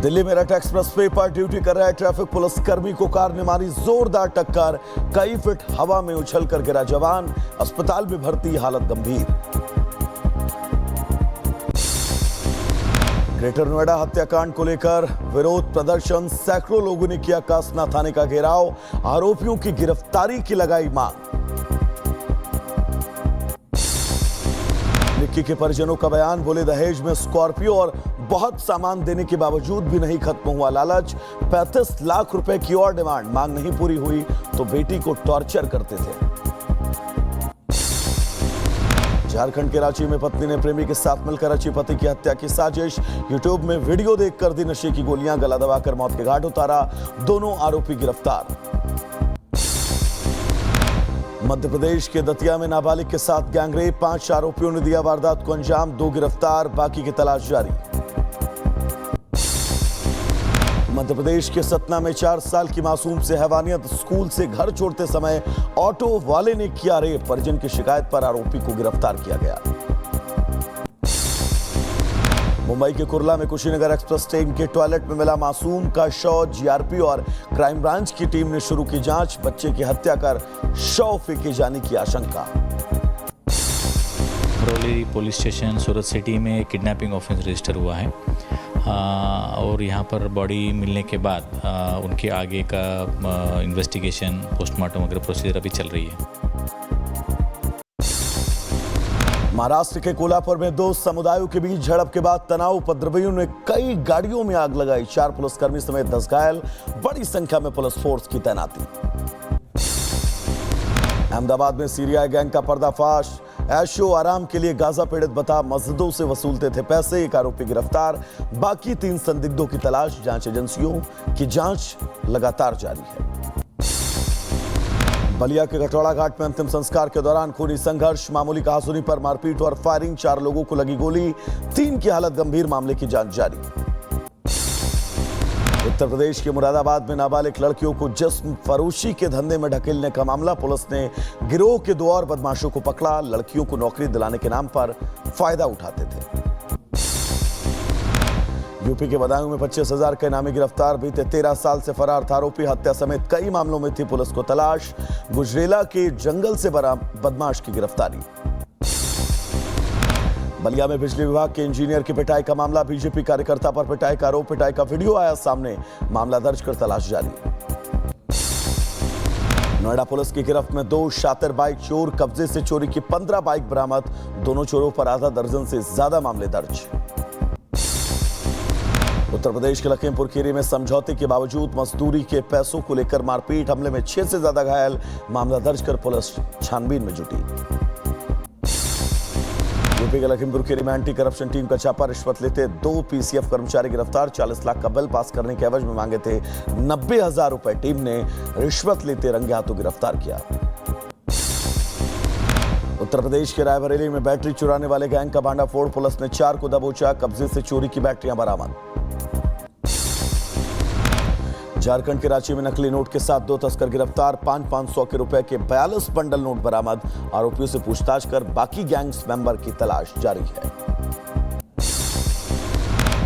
Delhi Meerut expressway पर duty कर रहे ट्रैफिक पुलिसकर्मी को कार ने मारी जोरदार टक्कर। कई फीट हवा में उछलकर गिरा जवान, अस्पताल में भर्ती, हालत गंभीर। ग्रेटर नोएडा हत्याकांड को लेकर विरोध प्रदर्शन, सैकड़ों लोगों ने किया कासना थाने का घेराव, आरोपियों की गिरफ्तारी की लगाई मांग। निक्की के परिजनों का बयान, बोले दहेज में स्कॉर्पियो और बहुत सामान देने के बावजूद भी नहीं खत्म हुआ लालच। 35 लाख रुपए की और डिमांड, मांग नहीं पूरी हुई तो बेटी को टॉर्चर करते थे। झारखंड के रांची में पत्नी ने प्रेमी के साथ मिलकर रची पति की हत्या की साजिश। यूट्यूब में वीडियो देखकर दी नशे की गोलियां, गला दबाकर मौत के घाट उतारा, दोनों आरोपी गिरफ्तार। मध्य प्रदेश के दतिया में नाबालिग के साथ गैंगरेप, 5 आरोपियों ने दिया वारदात को अंजाम, 2 गिरफ्तार, बाकी की तलाश जारी। मध्य प्रदेश के सतना में 4 साल की मासूम से हैवानियत, स्कूल से घर छोड़ते समय ऑटो वाले ने किया रेप, परिजन की शिकायत पर आरोपी को गिरफ्तार किया गया। मुंबई के कुर्ला में कुशीनगर एक्सप्रेस ट्रेन के टॉयलेट में मिला मासूम का शव, जीआरपी और क्राइम ब्रांच की टीम ने शुरू की जांच, बच्चे की हत्या कर शव फेंके जाने की आशंका। बरौली पुलिस स्टेशन सूरत सिटी में किडनैपिंग ऑफेंस रजिस्टर हुआ है और यहाँ पर बॉडी मिलने के बाद उनके आगे का इन्वेस्टिगेशन, पोस्टमार्टम वगैरह प्रोसीजर अभी चल रही है। महाराष्ट्र के कोल्हापुर में 2 समुदायों के बीच झड़प के बाद तनाव, उपद्रवियों ने कई गाड़ियों में आग लगाई, 4 पुलिसकर्मी समेत 10 घायल, बड़ी संख्या में पुलिस फोर्स की तैनाती। अहमदाबाद में सीरिया गैंग का पर्दाफाश, ऐशो आराम के लिए गाजा पीड़ित बता मस्जिदों से वसूलते थे पैसे, 1 आरोपी गिरफ्तार, बाकी 3 संदिग्धों की तलाश, जांच एजेंसियों की जांच लगातार जारी है। बलिया के कटौड़ा घाट में अंतिम संस्कार के दौरान खूनी संघर्ष, मामूली कहासुनी पर मारपीट और फायरिंग, 4 लोगों को लगी गोली, 3 की हालत गंभीर, मामले की जांच जारी। उत्तर प्रदेश के मुरादाबाद में नाबालिग लड़कियों को जिस्म फरोशी के धंधे में ढकेलने का मामला, पुलिस ने गिरोह के 2 और बदमाशों को पकड़ा, लड़कियों को नौकरी दिलाने के नाम पर फायदा उठाते थे। यूपी के बदायूं में 25,000 के इनामी गिरफ्तार, बीते 13 साल से फरार था आरोपी, हत्या समेत कई मामलों में थी पुलिस को तलाश, गुजरेला के जंगल से बदमाश की गिरफ्तारी। बलिया में बिजली विभाग के इंजीनियर की पिटाई का मामला, बीजेपी कार्यकर्ता पर पिटाई का आरोप, पिटाई का वीडियो आया सामने, मामला दर्ज कर तलाश जारी। नोएडा पुलिस की गिरफ्त में 2 शातिर बाइक चोर, कब्जे से चोरी की 15 बाइक बरामद, दोनों चोरों पर आधा दर्जन से ज्यादा मामले दर्ज। उत्तर प्रदेश के लखीमपुर खीरी में समझौते के बावजूद मजदूरी के पैसों को लेकर मारपीट, हमले में 6 से ज्यादा घायल, मामला दर्ज कर पुलिस छानबीन में जुटी। यूपी के लखीमपुर खीरी में एंटी करप्शन टीम का छापा, रिश्वत लेते 2 पीसीएफ कर्मचारी गिरफ्तार, 40 लाख का बिल पास करने के एवज में मांगे थे 90,000 रुपए, टीम ने रिश्वत लेते रंगे हाथों गिरफ्तार किया। उत्तर प्रदेश के रायबरेली में बैटरी चुराने वाले गैंग का भांडाफोड़, पुलिस ने 4 को दबोचा, कब्जे से चोरी की बैटरियां बरामद। झारखंड के रांची में नकली नोट के साथ 2 तस्कर गिरफ्तार, 500 के रुपए के 42 बंडल नोट बरामद, आरोपियों से पूछताछ कर बाकी गैंग्स मेंबर की तलाश जारी है।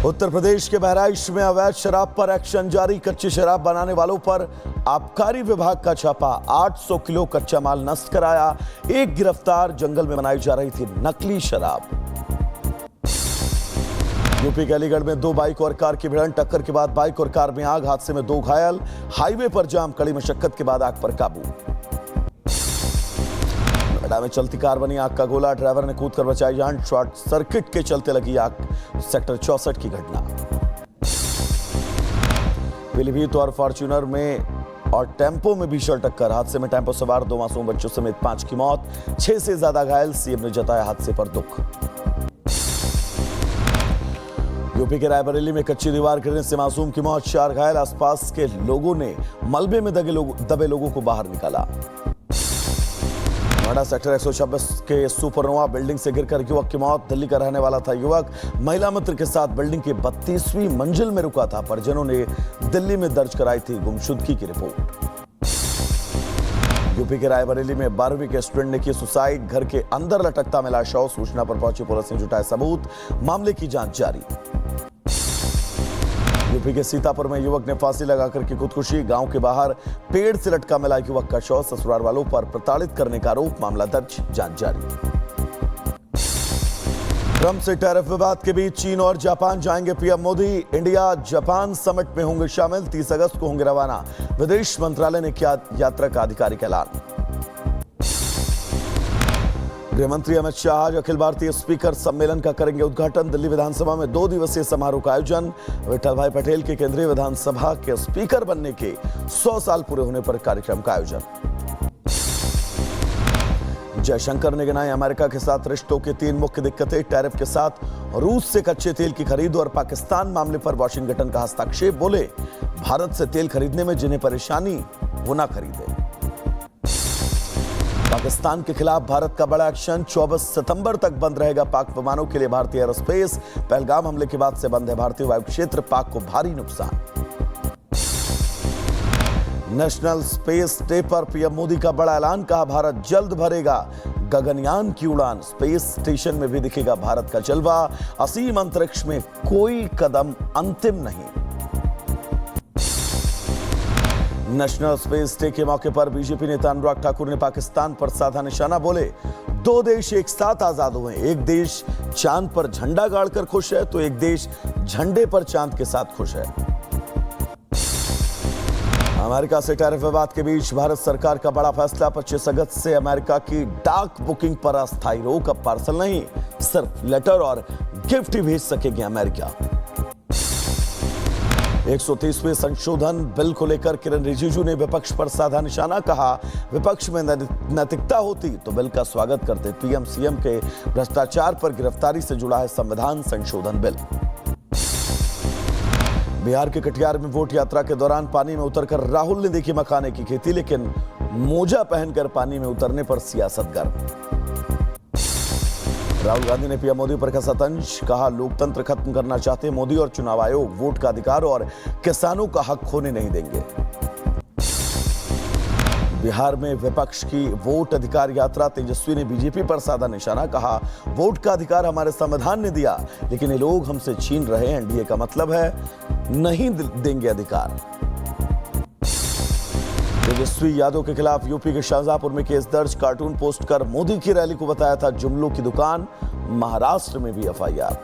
उत्तर प्रदेश के बहराइच में अवैध शराब पर एक्शन जारी, कच्ची शराब बनाने वालों पर आबकारी विभाग का छापा, 800 किलो कच्चा माल नष्ट कराया, 1 गिरफ्तार, जंगल में बनाई जा रही थी नकली शराब। यूपी के अलीगढ़ में 2 बाइक और कार की भिड़ंत, टक्कर के बाद बाइक और कार में आग, हादसे में 2 घायल, हाईवे पर जाम, कड़ी मशक्कत के बाद आग पर काबू। नोएडा में चलती कार बनी आग का गोला, ड्राइवर ने कूदकर बचाई जान, शॉर्ट सर्किट के चलते लगी आग, सेक्टर 64 की घटना। पीलीभीत और फॉर्च्यूनर में और टेम्पो में भीषण टक्कर, हादसे में टेम्पो सवार 2 मासूम बच्चों समेत 5 की मौत, 6 से ज्यादा घायल, सीएम ने जताया हादसे पर दुख। यूपी के रायबरेली में कच्ची दीवार गिरने से मासूम की मौत, 4 घायल, आसपास के लोगों ने मलबे में दबे लोगों को बाहर निकाला। नोएडा सेक्टर 126 के सुपरनोवा बिल्डिंग से गिरकर युवक की मौत, दिल्ली का रहने वाला था युवक, महिला मित्र के साथ बिल्डिंग की 32वीं मंजिल में रुका था, परिजनों ने दिल्ली में दर्ज कराई थी गुमशुदगी की रिपोर्ट। यूपी के रायबरेली में 12वीं के स्टूडेंट ने की सुसाइड, घर के अंदर लटकता मिला शव, सूचना पर पहुंची पुलिस ने जुटाए सबूत, मामले की जांच जारी। यूपी के सीतापुर में युवक ने फांसी लगाकर की खुदकुशी। गांव के बाहर पेड़ से लटका मिला युवक का शव। ससुराल वालों पर प्रताड़ित करने का आरोप, मामला दर्ज, जांच जारी। ट्रंप से टैरिफ विवाद के बीच चीन और जापान जाएंगे PM Modi. India Japan summit में होंगे शामिल। 30 अगस्त को होंगे रवाना। विदेश मंत्रालय ने किया यात्रा का आधिकारिक ऐलान। गृह मंत्री अमित शाह आज अखिल भारतीय स्पीकर सम्मेलन का करेंगे उद्घाटन। दिल्ली विधानसभा में 2 दिवसीय समारोह का आयोजन। विठल भाई पटेल के केंद्रीय विधानसभा के स्पीकर बनने के 100 साल पूरे होने पर कार्यक्रम का आयोजन। जयशंकर ने गिनाई अमेरिका के साथ रिश्तों की 3 मुख्य दिक्कतें। टैरिफ के साथ रूस से कच्चे तेल की खरीद और पाकिस्तान मामले पर वाशिंगटन का हस्तक्षेप। बोले, भारत से तेल खरीदने में जिन्हें परेशानी वो ना खरीदे। पाकिस्तान के खिलाफ भारत का बड़ा एक्शन। 24 सितंबर तक बंद रहेगा पाक विमानों के लिए भारतीय एयरोस्पेस। पहलगाम हमले के बाद से बंद है भारतीय वायु क्षेत्र। पाक को भारी नुकसान। नेशनल स्पेस डे पर पीएम मोदी का बड़ा ऐलान। कहा, भारत जल्द भरेगा गगनयान की उड़ान। स्पेस स्टेशन में भी दिखेगा भारत का जलवा। असीम अंतरिक्ष में कोई कदम अंतिम नहीं। नेशनल स्पेस डे के मौके पर बीजेपी नेता अनुराग ठाकुर ने पाकिस्तान पर साधा निशाना। बोले, 2 देश एक साथ आजाद हुए। एक देश चांद पर झंडा गाड़कर खुश है तो एक देश झंडे पर चांद के साथ खुश है। अमेरिका से टैरिफ विवाद के बीच भारत सरकार का बड़ा फैसला। 25 अगस्त से अमेरिका की डाक बुकिंग पर अस्थायी रोक। अब पार्सल नहीं, सिर्फ लेटर और गिफ्ट ही भेज सकेगी अमेरिका। 130वें संशोधन बिल को लेकर किरण रिजिजू ने विपक्ष पर साधा निशाना। कहा, विपक्ष में नैतिकता होती तो बिल का स्वागत करते। पीएम सीएम के भ्रष्टाचार पर गिरफ्तारी से जुड़ा है संविधान संशोधन बिल। बिहार के कटिहार में वोट यात्रा के दौरान पानी में उतरकर राहुल ने देखी मखाने की खेती, लेकिन मोजा पहनकर पानी में उतरने पर सियासत गर्म। राहुल गांधी ने पीएम मोदी पर कसा तंज। कहा, लोकतंत्र खत्म करना चाहते मोदी और चुनाव आयोग वोट का अधिकार और किसानों का हक खोने नहीं देंगे। बिहार में विपक्ष की वोट अधिकार यात्रा। तेजस्वी ने बीजेपी पर साधा निशाना। कहा, वोट का अधिकार हमारे संविधान ने दिया, लेकिन ये लोग हमसे छीन रहे हैं। एनडीए का मतलब है नहीं देंगे अधिकार। तेजस्वी यादव के खिलाफ यूपी के शाहजहांपुर में केस दर्ज। कार्टून पोस्ट कर मोदी की रैली को बताया था जुमलों की दुकान। महाराष्ट्र में भी एफआईआर।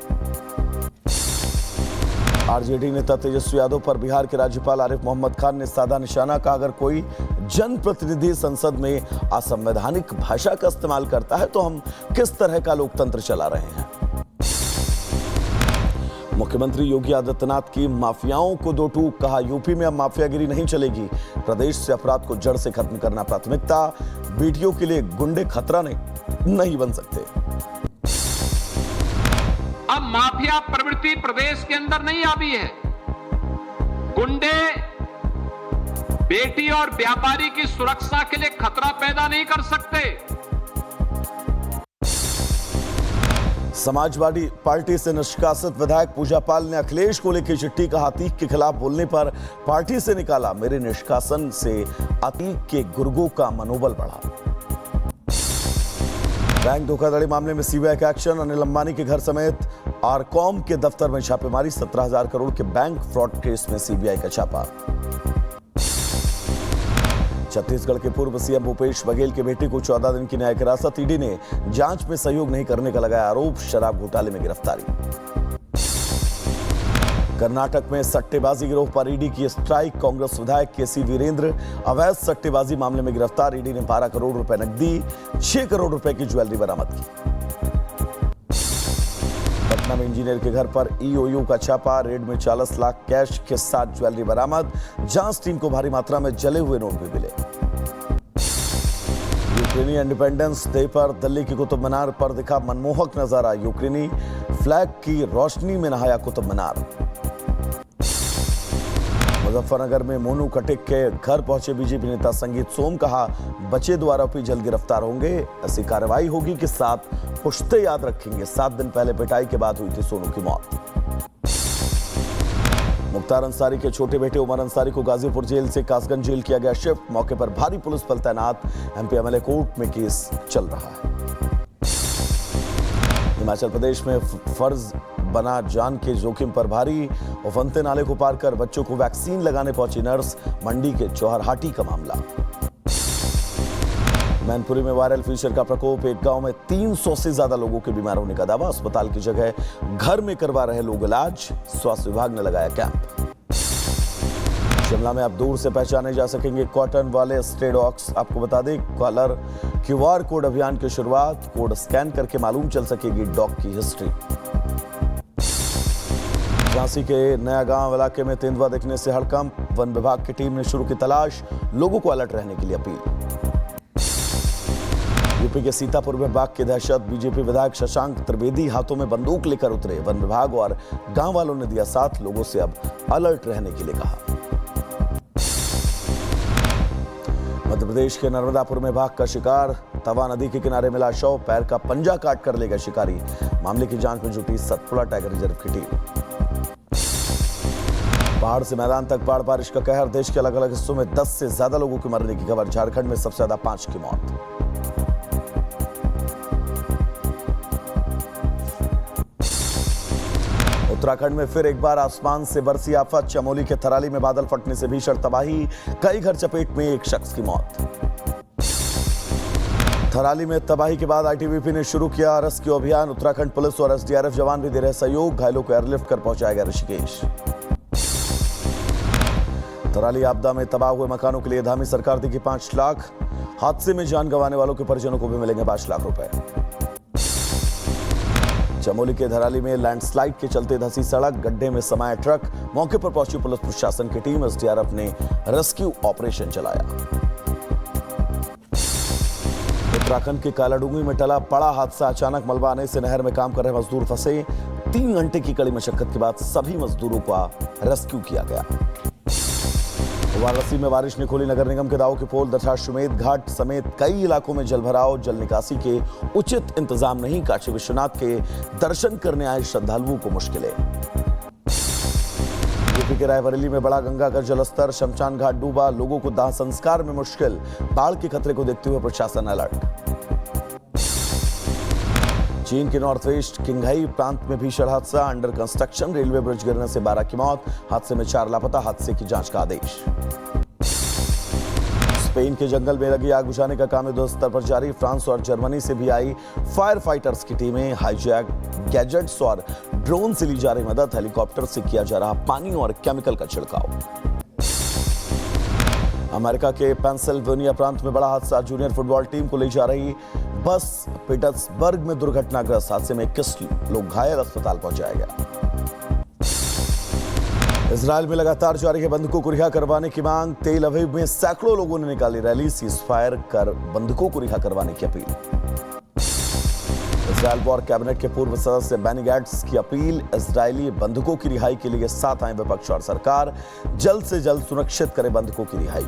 आरजेडी नेता तेजस्वी यादव पर बिहार के राज्यपाल आरिफ मोहम्मद खान ने साधा निशाना। कहा, अगर कोई जनप्रतिनिधि संसद में असंवैधानिक भाषा का इस्तेमाल करता है तो हम किस तरह का लोकतंत्र चला रहे हैं। मुख्यमंत्री योगी आदित्यनाथ की माफियाओं को 2 टूक। कहा, यूपी में अब माफियागिरी नहीं चलेगी। प्रदेश से अपराध को जड़ से खत्म करना प्राथमिकता। बीटीओ के लिए गुंडे खतरा नहीं बन सकते। अब माफिया प्रवृत्ति प्रदेश के अंदर नहीं आई है। गुंडे बेटी और व्यापारी की सुरक्षा के लिए खतरा पैदा नहीं कर सकते। समाजवादी पार्टी से निष्कासित विधायक पूजा पाल ने अखिलेश को लिखी चिट्ठी। कहा, अतीक के खिलाफ बोलने पर पार्टी से निकाला। मेरे निष्कासन से अतीक के गुर्गों का मनोबल बढ़ा। बैंक धोखाधड़ी मामले में सीबीआई का एक्शन। अनिल अंबानी के घर समेत आरकॉम के दफ्तर में छापेमारी। 17,000 करोड़ के बैंक फ्रॉड केस में सीबीआई का छापा। छत्तीसगढ़ के पूर्व सीएम भूपेश बघेल के बेटे को 14 दिन की न्यायिक हिरासत। ईडी ने जांच में सहयोग नहीं करने का लगाया आरोप। शराब घोटाले में गिरफ्तारी। कर्नाटक में सट्टेबाजी गिरोह पर ईडी की स्ट्राइक। कांग्रेस विधायक केसी वीरेंद्र अवैध सट्टेबाजी मामले में गिरफ्तार। ईडी ने 12 करोड़ रुपए नकदी, 6 करोड़ रुपए की ज्वेलरी बरामद की। पटना में इंजीनियर के घर पर ईओयू का छापा। रेड में 40 लाख कैश के साथ ज्वेलरी बरामद। जांच टीम को भारी मात्रा में जले हुए नोट भी मिले। यूक्रेनी इंडिपेंडेंस डे पर दिल्ली की कुतुब मीनार पर दिखा मनमोहक नजारा। यूक्रेनी फ्लैग की रोशनी में नहाया कुतुब मीनार। मुजफ्फरनगर में मोनू कटिक के घर पहुंचे बीजेपी नेता संगीत सोम। कहा, बचे 2 आरोपी जल्द गिरफ्तार होंगे। ऐसी कार्रवाई होगी कि 7 पुश्ते याद रखेंगे। 7 दिन पहले पिटाई के बाद हुई थी सोनू की मौत। मुख्तार अंसारी के छोटे बेटे उमर अंसारी को गाजीपुर जेल से कासगंज जेल किया गया शिफ्ट। मौके पर भारी पुलिस बल तैनात। एमपी एमएलए कोर्ट में केस चल रहा है। हिमाचल प्रदेश में फर्ज बना जान के जोखिम पर भारी। उफनते नाले को पार कर बच्चों को वैक्सीन लगाने पहुंची नर्स। मंडी के चौहरहाटी का मामला। मैनपुरी में वायरल फीवर का प्रकोप। एक गांव में 300 से ज्यादा लोगों के बीमार होने का दावा। अस्पताल की जगह घर में करवा रहे लोग इलाज। स्वास्थ्य विभाग ने लगाया कैंप। शिमला में अब दूर से पहचाने जा सकेंगे कॉटन वाले स्ट्रे डॉग्स। आपको बता दें, कॉलर QR कोड अभियान की शुरुआत। कोड स्कैन करके मालूम चल सकेगी डॉग की हिस्ट्री। झांसी के नया गांव इलाके में तेंदुआ देखने से हड़कंप। वन विभाग की टीम ने शुरू की तलाश। लोगों को अलर्ट रहने के लिए अपील। यूपी के सीतापुर में बाघ की दहशत। बीजेपी विधायक शशांक त्रिवेदी हाथों में बंदूक लेकर उतरे। वन विभाग और गांव वालों ने दिया साथ। लोगों से अब अलर्ट रहने के लिए कहा। मध्य प्रदेश के नर्मदापुर में बाघ का शिकार। तवा नदी के किनारे मिला शव। पैर का पंजा काट कर ले गया शिकारी। मामले की जांच में जुटी सतपुड़ा टाइगर रिजर्व की टीम। पहाड़ से मैदान तक बाढ़ बारिश का कहर। देश के अलग अलग हिस्सों में 10 से ज्यादा लोगों की मरने की खबर। झारखंड में सबसे ज्यादा 5 की मौत। उत्तराखंड में फिर एक बार आसमान से बरसी आफत। चमोली के थराली में बादल फटने से भीषण तबाही। कई घर चपेट में, एक शख्स की मौत। थराली में तबाही के बाद ITBP ने शुरू किया रेस्क्यू अभियान। उत्तराखंड पुलिस और SDRF जवान भी दे रहे सहयोग। घायलों को एयरलिफ्ट कर पहुंचाया गया ऋषिकेश। थराली आपदा में तबाह हुए मकानों के लिए धामी सरकार देगी 5 लाख। हादसे में जान गंवाने वालों के परिजनों को भी मिलेंगे 5 लाख रुपए। चमोली के धराली में लैंडस्लाइड के चलते धंसी सड़क। गड्ढे में समाया ट्रक। मौके पर पहुंची पुलिस प्रशासन की टीम। SDRF ने रेस्क्यू ऑपरेशन चलाया। उत्तराखंड के कालाडूंगी में टला बड़ा हादसा। अचानक मलबा आने से नहर में काम कर रहे मजदूर फंसे। 3 घंटे की कड़ी मशक्कत के बाद सभी मजदूरों का रेस्क्यू किया गया। वाराणसी में बारिश ने खोली नगर निगम के दावों की पोल। दशाश्वमेध घाट समेत कई इलाकों में जलभराव। जल निकासी के उचित इंतजाम नहीं। काशी विश्वनाथ के दर्शन करने आए श्रद्धालुओं को मुश्किलें। यूपी के रायबरेली में बड़ा गंगा का जलस्तर। शमशान घाट डूबा। लोगों को दाह संस्कार में मुश्किल। बाढ़ के खतरे को देखते हुए प्रशासन अलर्ट। चीन के नॉर्थ वेस्ट किंगहाई प्रांत में भीषण हादसा। अंडर कंस्ट्रक्शन रेलवे ब्रिज गिरने से 12 की मौत। हादसे में 4 लापता। हादसे की जांच का आदेश। स्पेन के जंगल में लगी आग बुझाने का काम युद्ध स्तर पर जारी। फ्रांस और जर्मनी से भी आई फायर फाइटर्स की टीमें। हाईजैक गैजेट्स और ड्रोन से ली जा रही मदद। हेलीकॉप्टर से किया जा रहा पानी और केमिकल का छिड़काव। अमेरिका के पेंसिल्वेनिया प्रांत में बड़ा हादसा। जूनियर फुटबॉल टीम को ले जा रही बस पीटर्सबर्ग में दुर्घटनाग्रस्त। हादसे में 21 लोग घायल। अस्पताल पहुंचाया गया। इजरायल में लगातार जारी है बंधकों को रिहा करवाने की मांग। तेल अवीव में सैकड़ों लोगों ने निकाली रैली। सीजफायर कर बंधकों को रिहा करवाने की अपील। इजरायल वॉर कैबिनेट के पूर्व सदस्य बेनी गैट्स की अपील। इजरायली बंधकों की रिहाई के लिए साथ आए विपक्ष और सरकार। जल्द से जल्द सुनिश्चित करे बंधकों की रिहाई।